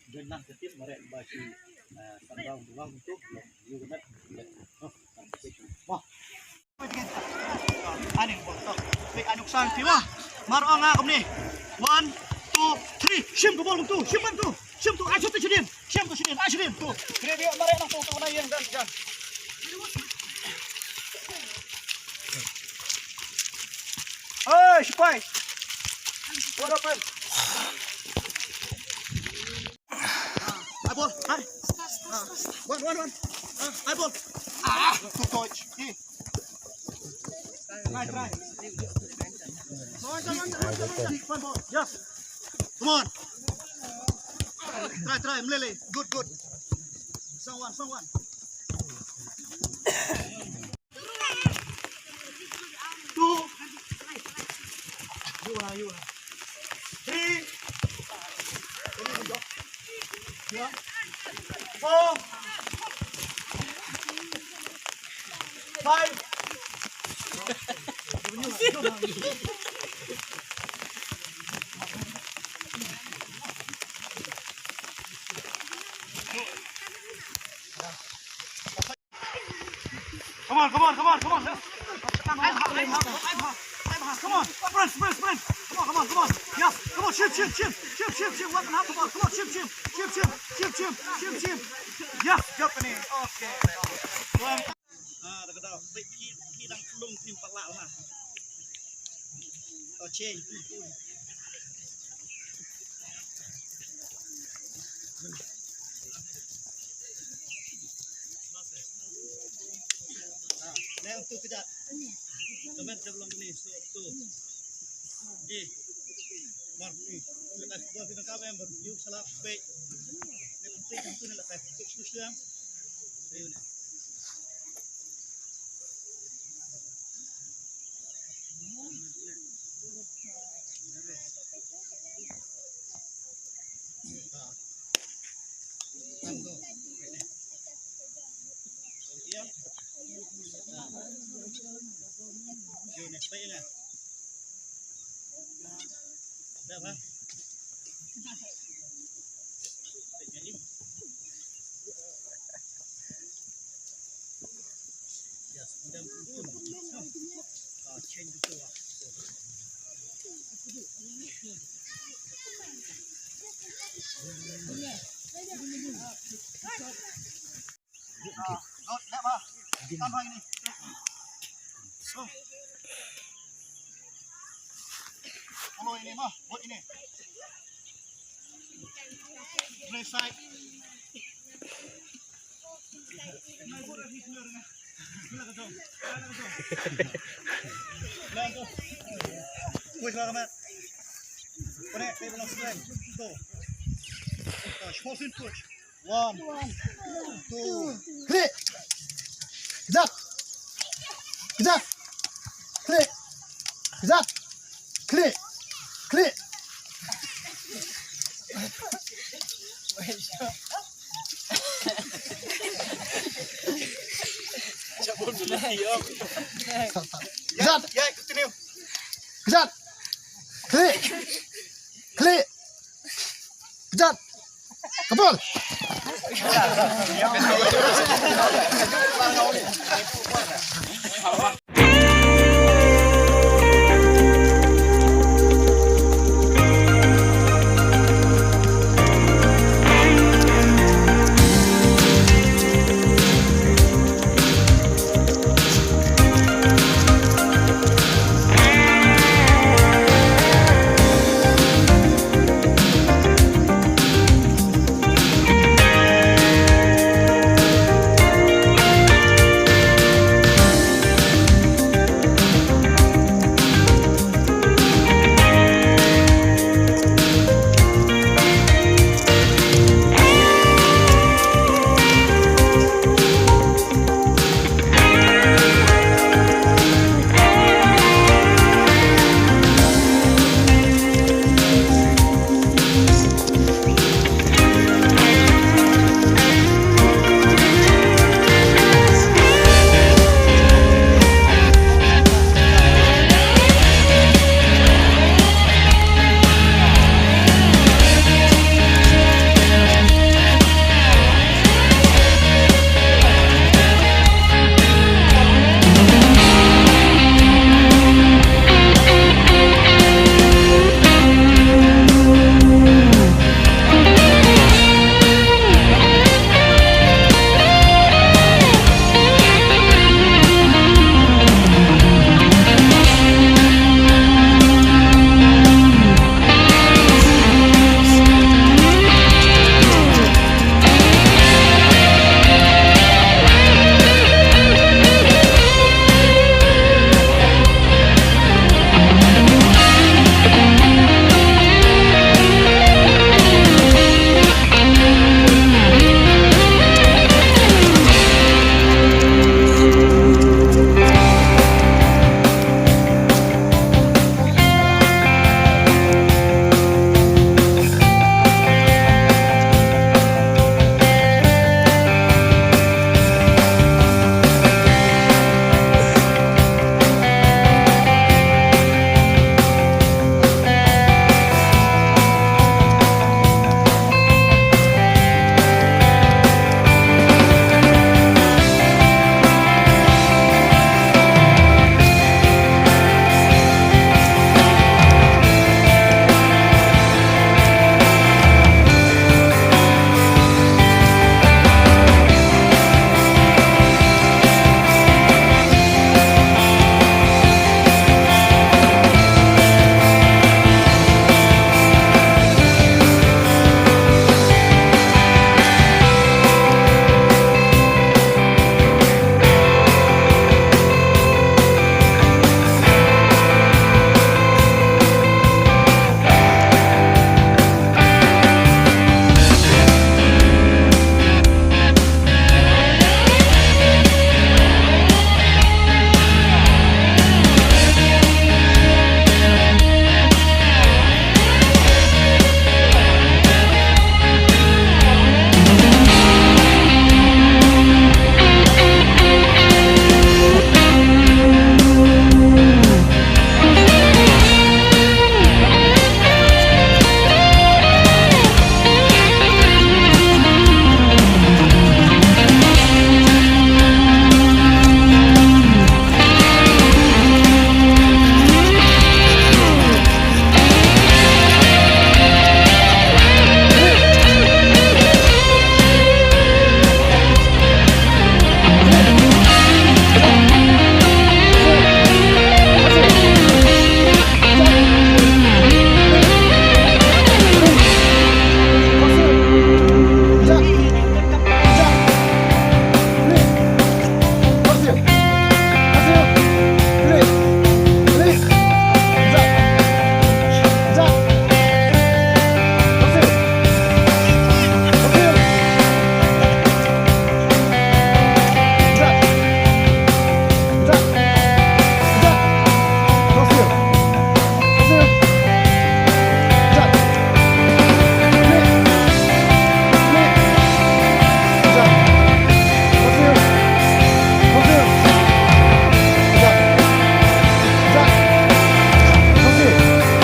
Jenah ketip merek baju sandang buang untuk yunet. Wah. Aning bontok. Pik anuk santi wah. Maro nga kom ni. 1 2 3. Shim ko bol tu. Shim tu. Shim tu ayo tu shim. Shim tu shim. Ayo shim tu. Grebe merek nang tu na yang dan. Hey, Rympei. What happened? Eyeball, hi. One. Eyeball. Good touch. Try. One ball. Yes. Come on. Try. Mlele. Good. Someone. Two. You. 3. Yeah. 4. 5. Come on. Come on. Sprint. Come on. Yes. Come on. Shoot. What can happen? Come on. Shoot. Yes. Jump in. Okay. Dah kata. Pi dang kelung tim palak lah. Oh, change. Nah, tu kejap. Teman sebelum ni, tu. Mar, lepas gua kita kawin berju salah baik. Ni penting tu nak lepas susah. Ayo ni. Baik ni. Dah apa? Yes, mudah pun. Change tu lah. Nak apa? Tambah ini. Follow ini mah, buat ini. Left side. Push lah kamat. Connect, they belong to them. Go. Push in push. 1, 2. Click. Kejap. Click. Kejap. Click. Cabut dulu diam. Kejap. Ya, continue. Kejap. Klik. Kejap. Kabul. Ya,